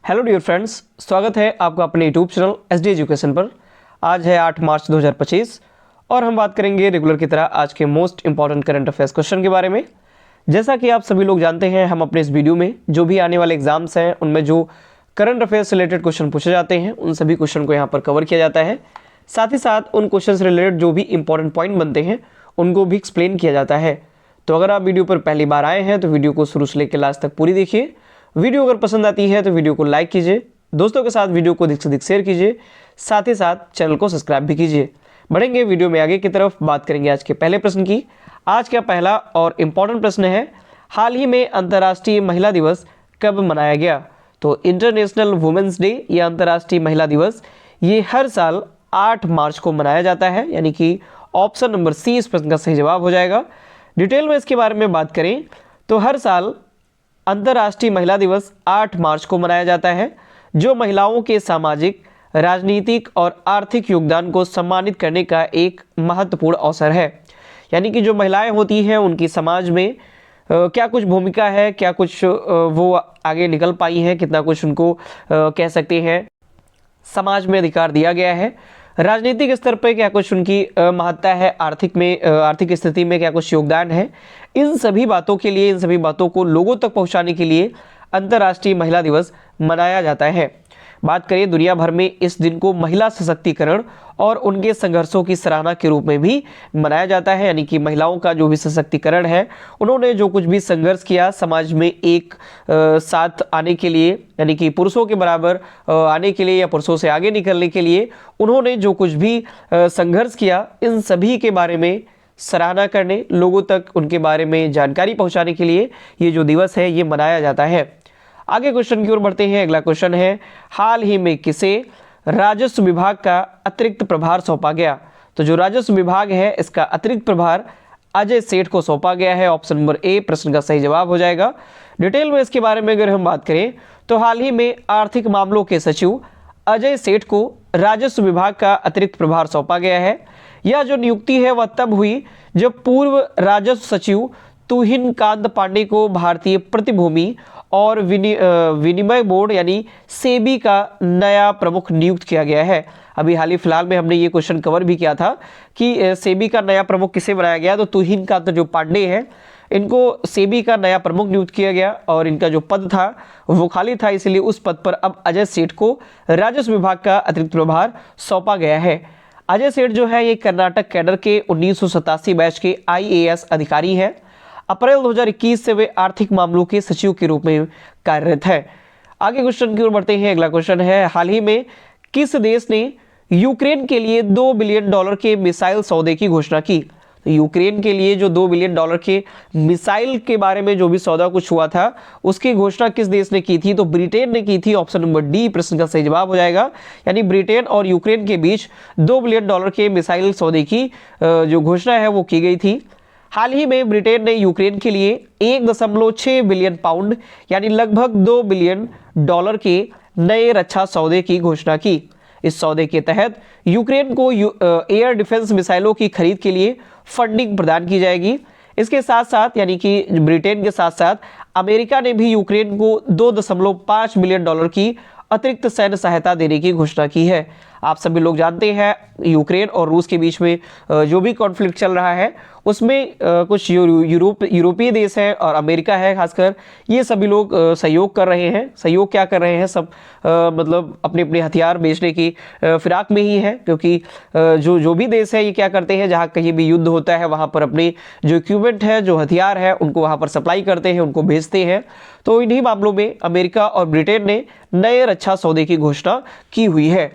Hello dear friends, स्वागत है आपका अपने यूट्यूब चैनल SD एजुकेशन पर। आज है 8 मार्च 2025 और हम बात करेंगे रेगुलर की तरह आज के most important current affairs question के बारे में। जैसा कि आप सभी लोग जानते हैं, हम अपने इस वीडियो में जो भी आने वाले एग्जाम्स हैं उनमें जो करंट अफेयर्स से रिलेटेड क्वेश्चन पूछे जाते हैं उन सभी क्वेश्चन को यहाँ पर कवर किया जाता है। साथ ही साथ उन क्वेश्चन से रिलेटेड जो भी इंपॉर्टेंट पॉइंट बनते हैं उनको भी एक्सप्लेन किया जाता है। तो अगर आप वीडियो पर पहली बार आए हैं तो वीडियो को शुरू से लेकर लास्ट तक पूरी देखिए। वीडियो अगर पसंद आती है तो वीडियो को लाइक कीजिए, दोस्तों के साथ वीडियो को अधिक से अधिक शेयर कीजिए, साथ ही साथ चैनल को सब्सक्राइब भी कीजिए। बढ़ेंगे वीडियो में आगे की तरफ, बात करेंगे आज के पहले प्रश्न की। आज का पहला और इम्पॉर्टेंट प्रश्न है, हाल ही में अंतर्राष्ट्रीय महिला दिवस कब मनाया गया? तो इंटरनेशनल वुमेन्स डे या अंतर्राष्ट्रीय महिला दिवस ये हर साल 8 मार्च को मनाया जाता है, यानी कि ऑप्शन नंबर सी इस प्रश्न का सही जवाब हो जाएगा। डिटेल में इसके बारे में बात करें तो हर साल अंतर्राष्ट्रीय महिला दिवस 8 मार्च को मनाया जाता है, जो महिलाओं के सामाजिक, राजनीतिक और आर्थिक योगदान को सम्मानित करने का एक महत्वपूर्ण अवसर है। यानी कि जो महिलाएं होती हैं उनकी समाज में क्या कुछ भूमिका है, क्या कुछ वो आगे निकल पाई हैं, कितना कुछ उनको कह सकते हैं समाज में अधिकार दिया गया है, राजनीतिक स्तर पर क्या कुछ उनकी महत्ता है, आर्थिक स्थिति में क्या कुछ योगदान है। इन सभी बातों के लिए, इन सभी बातों को लोगों तक पहुंचाने के लिए अंतर्राष्ट्रीय महिला दिवस मनाया जाता है। बात करें दुनिया भर में इस दिन को महिला सशक्तिकरण और उनके संघर्षों की सराहना के रूप में भी मनाया जाता है। यानी कि महिलाओं का जो भी सशक्तिकरण है, उन्होंने जो कुछ भी संघर्ष किया समाज में एक साथ आने के लिए, यानी कि पुरुषों के बराबर आने के लिए या पुरुषों से आगे निकलने के लिए उन्होंने जो कुछ भी संघर्ष किया, इन सभी के बारे में सराहना करने, लोगों तक उनके बारे में जानकारी पहुंचाने के लिए ये जो दिवस है ये मनाया जाता है। आगे क्वेश्चन की ओर बढ़ते हैं। अगला क्वेश्चन है, हाल ही में किसे राजस्व विभाग का अतिरिक्त प्रभार सौंपा गया? तो जो राजस्व विभाग है इसका अतिरिक्त प्रभार अजय सेठ को सौंपा गया है। ऑप्शन नंबर ए प्रश्न का सही जवाब हो जाएगा। डिटेल में इसके बारे में अगर हम बात करें तो हाल ही में आर्थिक मामलों के सचिव अजय सेठ को राजस्व विभाग का अतिरिक्त प्रभार सौंपा गया है। यह जो नियुक्ति है वह तब हुई जब पूर्व राजस्व सचिव तुहिन कांत पांडे को भारतीय प्रतिभूति और विनिमय बोर्ड यानी सेबी का नया प्रमुख नियुक्त किया गया है। अभी हाल ही फिलहाल में हमने ये क्वेश्चन कवर भी किया था कि सेबी का नया प्रमुख किसे बनाया गया। तो तुहिन कांत जो पांडे हैं इनको सेबी का नया प्रमुख नियुक्त किया गया और इनका जो पद था वो खाली था, इसलिए उस पद पर अब अजय सेठ को राजस्व विभाग का अतिरिक्त प्रभार सौंपा गया है। अजय सेठ जो है ये कर्नाटक कैडर के 1987 बैच के IAS अधिकारी हैं। अप्रैल 2021 से वे आर्थिक मामलों के सचिव के रूप में कार्यरत है। आगे क्वेश्चन की ओर बढ़ते हैं। अगला क्वेश्चन है, हाल ही में किस देश ने यूक्रेन के लिए $2 बिलियन के मिसाइल सौदे की घोषणा की? तो यूक्रेन के लिए जो $2 बिलियन के मिसाइल के बारे में जो भी सौदा कुछ हुआ था उसकी घोषणा किस देश ने की थी? तो ब्रिटेन ने की थी। ऑप्शन नंबर डी प्रश्न का सही जवाब हो जाएगा। यानी ब्रिटेन और यूक्रेन के बीच $2 बिलियन के मिसाइल सौदे की जो घोषणा है वो की गई थी। हाल ही में ब्रिटेन ने यूक्रेन के लिए 1.6 बिलियन पाउंड यानी लगभग $2 बिलियन के नए रक्षा सौदे की घोषणा की। इस सौदे के तहत यूक्रेन को एयर डिफेंस मिसाइलों की खरीद के लिए फंडिंग प्रदान की जाएगी। इसके साथ साथ, यानी कि ब्रिटेन के साथ साथ अमेरिका ने भी यूक्रेन को $2.5 बिलियन की अतिरिक्त सैन्य सहायता देने की घोषणा की है। आप सभी लोग जानते हैं यूक्रेन और रूस के बीच में जो भी कॉन्फ्लिक्ट चल रहा है उसमें कुछ यूरोपीय देश हैं और अमेरिका है खासकर, ये सभी लोग सहयोग कर रहे हैं। सहयोग क्या कर रहे हैं, सब मतलब अपने अपने हथियार बेचने की फिराक में ही है, क्योंकि जो भी देश है ये क्या करते हैं, जहाँ कहीं भी युद्ध होता है वहाँ पर अपने जो इक्विपमेंट है, जो हथियार है उनको वहाँ पर सप्लाई करते हैं, उनको भेजते हैं। तो इन्हीं मामलों में अमेरिका और ब्रिटेन ने नए रक्षा सौदे की घोषणा की हुई है।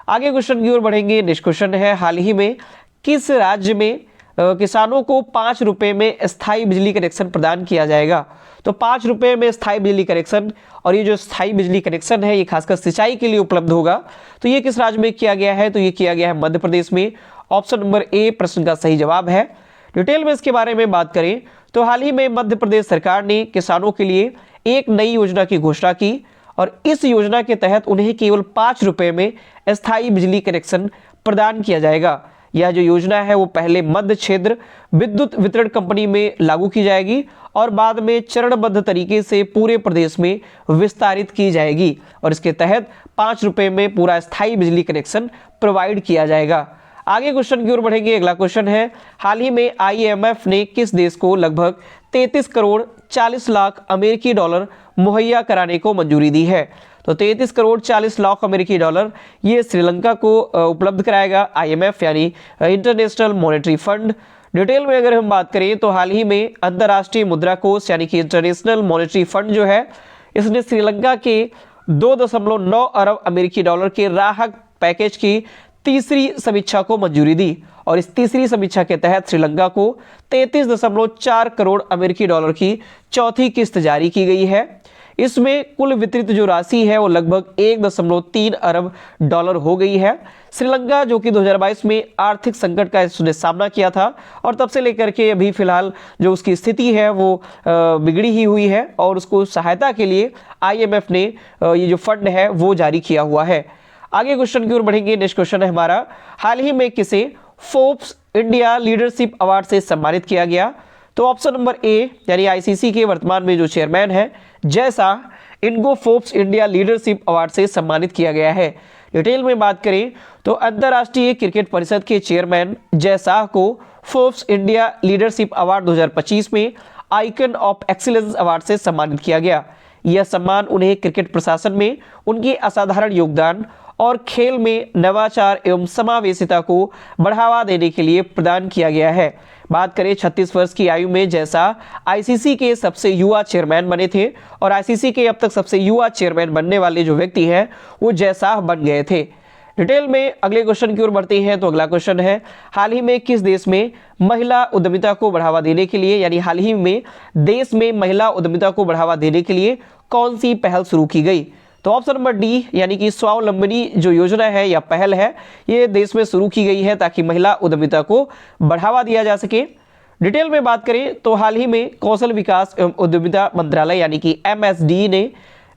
आगे क्वेश्चन की ओर बढ़ेंगे। नेक्स्ट क्वेश्चन है, हाल ही में किस राज्य में किसानों को 5 रुपए में स्थायी बिजली कनेक्शन प्रदान किया जाएगा? तो 5 रुपए में स्थायी बिजली कनेक्शन, और ये जो स्थायी बिजली कनेक्शन है ये खासकर सिंचाई के लिए उपलब्ध होगा। तो ये किस राज्य में किया गया है? तो ये किया गया है मध्य प्रदेश में। ऑप्शन नंबर ए प्रश्न का सही जवाब है। डिटेल में इसके बारे में बात करें तो हाल ही में मध्य प्रदेश सरकार ने किसानों के लिए एक नई योजना की घोषणा की और इस योजना के तहत उन्हें केवल 5 रुपए में स्थायी बिजली कनेक्शन प्रदान किया जाएगा। यह जो योजना है वो पहले मध्य क्षेत्र विद्युत वितरण कंपनी में लागू की जाएगी और बाद में चरणबद्ध तरीके से पूरे प्रदेश में विस्तारित की जाएगी और इसके तहत 5 रुपए में पूरा स्थायी बिजली कनेक्शन प्रोवाइड किया जाएगा। आगे क्वेश्चन की ओर बढ़ेंगे। अगला क्वेश्चन है, हाल ही में IMF ने किस देश को लगभग 33 करोड़ 40 लाख अमेरिकी डॉलर मुहैया कराने को मंजूरी दी है? तो 33 करोड़ 40 लाख अमेरिकी डॉलर ये श्रीलंका को उपलब्ध कराएगा IMF यानी इंटरनेशनल मॉनेटरी फंड। डिटेल में अगर हम बात करें तो हाल ही में अंतर्राष्ट्रीय मुद्रा कोष यानी कि इंटरनेशनल मॉनेटरी फंड जो है, इसने श्रीलंका के 2.9 अरब अमेरिकी डॉलर के राहत पैकेज की तीसरी समीक्षा को मंजूरी दी और इस तीसरी समीक्षा के तहत श्रीलंका को 33.4 करोड़ अमेरिकी डॉलर की चौथी किस्त जारी की गई है। इसमें कुल वितरित जो राशि है वो लगभग 1.3 अरब डॉलर हो गई है। श्रीलंका जो कि 2022 में आर्थिक संकट का उसने सामना किया था और तब से लेकर के अभी फिलहाल जो उसकी स्थिति है वो बिगड़ी ही हुई है और उसको सहायता के लिए IMF ने ये जो फंड है वो जारी किया हुआ है। आगे क्वेश्चन की ओर बढ़ेंगे। नेक्स्ट क्वेश्चन है हमारा, हाल ही में किसे फोर्ब्स इंडिया लीडरशिप अवार्ड से सम्मानित किया गया? तो ऑप्शन नंबर ए यानी ICC के वर्तमान में जो चेयरमैन है जय शाह, इनको फोर्ब्स इंडिया लीडरशिप अवार्ड से सम्मानित किया गया है। डिटेल में बात करें तो अंतर्राष्ट्रीय क्रिकेट परिषद के चेयरमैन जय शाह को फोर्ब्स इंडिया लीडरशिप अवार्ड 2025 में आइकन ऑफ एक्सीलेंस अवार्ड से सम्मानित किया गया। यह सम्मान उन्हें क्रिकेट प्रशासन में उनके असाधारण योगदान और खेल में नवाचार एवं समावेशिता को बढ़ावा देने के लिए प्रदान किया गया है। बात करें 36 वर्ष की आयु में जय शाह ICC के सबसे युवा चेयरमैन बने थे और ICC के अब तक सबसे युवा चेयरमैन बनने वाले जो व्यक्ति हैं वो जय शाह बन गए थे। डिटेल में अगले क्वेश्चन की ओर बढ़ते हैं। तो अगला क्वेश्चन है, हाल ही में किस देश में महिला उद्यमिता को बढ़ावा देने के लिए यानी हाल ही में देश में महिला उद्यमिता को बढ़ावा देने के लिए कौन सी पहल शुरू की गई? तो ऑप्शन नंबर डी यानी कि स्वावलंबनी जो योजना है या पहल है ये देश में शुरू की गई है ताकि महिला उद्यमिता को बढ़ावा दिया जा सके। डिटेल में बात करें तो हाल ही में कौशल विकास एवं उद्यमिता मंत्रालय यानी कि MSD ने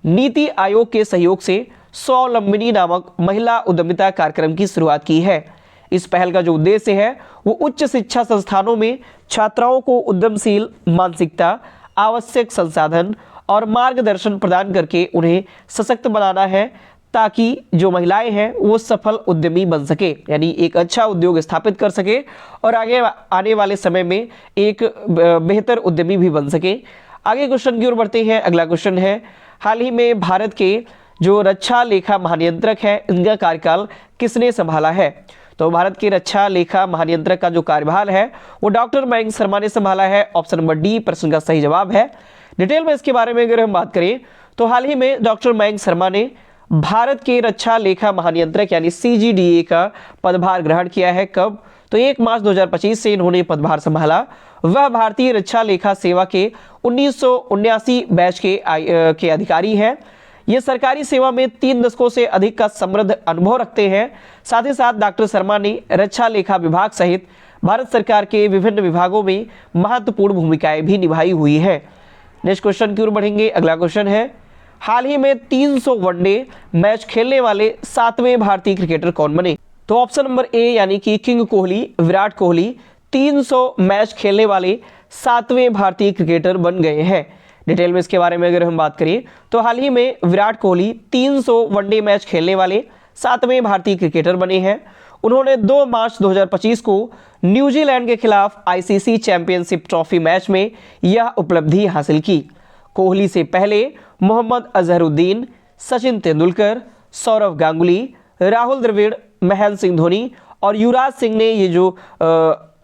नीति आयोग के सहयोग से स्वावलंबनी नामक महिला उद्यमिता कार्यक्रम की शुरुआत की है। इस पहल का जो उद्देश्य है वो उच्च शिक्षा संस्थानों में छात्राओं को उद्यमशील मानसिकता, आवश्यक संसाधन और मार्गदर्शन प्रदान करके उन्हें सशक्त बनाना है ताकि जो महिलाएं हैं वो सफल उद्यमी बन सके यानी एक अच्छा उद्योग स्थापित कर सके और आगे आने वाले समय में एक बेहतर उद्यमी भी बन सके। आगे क्वेश्चन की ओर बढ़ते हैं। अगला क्वेश्चन है, हाल ही में भारत के जो रक्षा लेखा महानियंत्रक है इनका कार्यकाल किसने संभाला है? तो भारत के रक्षा लेखा महानियंत्रक का जो कार्यभार है वो डॉक्टर मयंक शर्मा ने संभाला है। ऑप्शन नंबर डी प्रश्न का सही जवाब है। डिटेल में इसके बारे में अगर हम बात करें तो हाल ही में डॉक्टर मयंक शर्मा ने भारत के रक्षा लेखा महानियंत्रक यानी CGDA का पदभार ग्रहण किया है। कब? तो 1 मार्च 2025 से इन्होंने पदभार संभाला। वह भारतीय रक्षा लेखा सेवा के 1979 बैच के अधिकारी हैं। ये सरकारी सेवा में 3 दशकों से अधिक का समृद्ध अनुभव रखते हैं। साथ ही साथ डॉक्टर शर्मा ने रक्षा लेखा विभाग सहित भारत सरकार के विभिन्न विभागों में महत्वपूर्ण भूमिकाएं भी निभाई हुई है। नेक्स्ट क्वेश्चन की ओर बढ़ेंगे। अगला क्वेश्चन है, हाल ही में 300 वनडे मैच खेलने वाले 7वें भारतीय क्रिकेटर कौन बने? तो ऑप्शन नंबर ए यानी कि किंग कोहली, विराट कोहली 300 मैच खेलने वाले 7वें भारतीय क्रिकेटर बन गए हैं। डिटेल में इसके बारे में अगर हम बात करें तो हाल ही में विराट कोहली 300 वनडे मैच खेलने वाले 7वें भारतीय क्रिकेटर बने हैं। उन्होंने 2 मार्च 2025 को न्यूजीलैंड के खिलाफ ICC चैंपियनशिप ट्रॉफी मैच में यह उपलब्धि हासिल की। कोहली से पहले मोहम्मद अजहरुद्दीन, सचिन तेंदुलकर, सौरव गांगुली, राहुल द्रविड़, महेंद्र सिंह धोनी और युवराज सिंह ने ये जो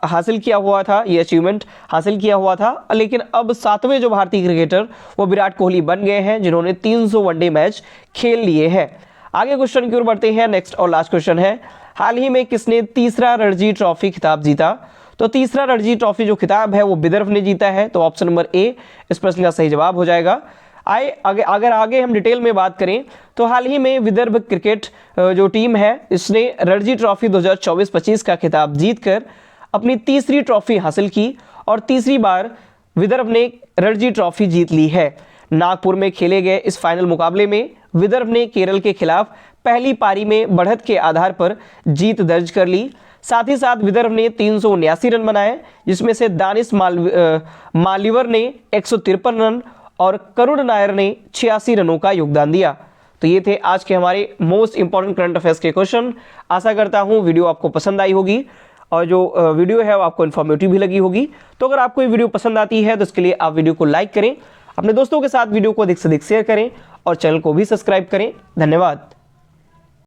हासिल किया हुआ था, ये अचीवमेंट हासिल किया हुआ था। लेकिन अब 7वें जो भारतीय क्रिकेटर वो विराट कोहली बन गए हैं जिन्होंने 300 वनडे मैच खेल लिए हैं। आगे क्वेश्चन की ओर बढ़ते हैं। नेक्स्ट और लास्ट क्वेश्चन है, हाल ही में किसने तीसरा रणजी ट्रॉफी खिताब जीता? तो तीसरा रणजी ट्रॉफी जो खिताब है वो विदर्भ ने जीता है। तो ऑप्शन नंबर ए इस प्रश्न का सही जवाब हो जाएगा। अगर आगे हम डिटेल में बात करें तो हाल ही में विदर्भ क्रिकेट जो टीम है इसने रणजी ट्रॉफी 2024-25 का खिताब जीतकर अपनी तीसरी ट्रॉफी हासिल की और तीसरी बार विदर्भ ने रणजी ट्रॉफी जीत ली है। नागपुर में खेले गए इस फाइनल मुकाबले में विदर्भ ने केरल के खिलाफ पहली पारी में बढ़त के आधार पर जीत दर्ज कर ली। साथ ही साथ विदर्भ ने 379 रन बनाए, जिसमें से दानिश मालिवर ने 153 रन और करुण नायर ने 86 रनों का योगदान दिया। तो ये थे आज के हमारे मोस्ट इंपॉर्टेंट करंट अफेयर्स के क्वेश्चन। आशा करता हूँ वीडियो आपको पसंद आई होगी और जो वीडियो है वो आपको इन्फॉर्मेटिव भी लगी होगी। तो अगर आपको ये वीडियो पसंद आती है तो इसके लिए आप वीडियो को लाइक करें, अपने दोस्तों के साथ वीडियो को अधिक से अधिक शेयर करें और चैनल को भी सब्सक्राइब करें। धन्यवाद।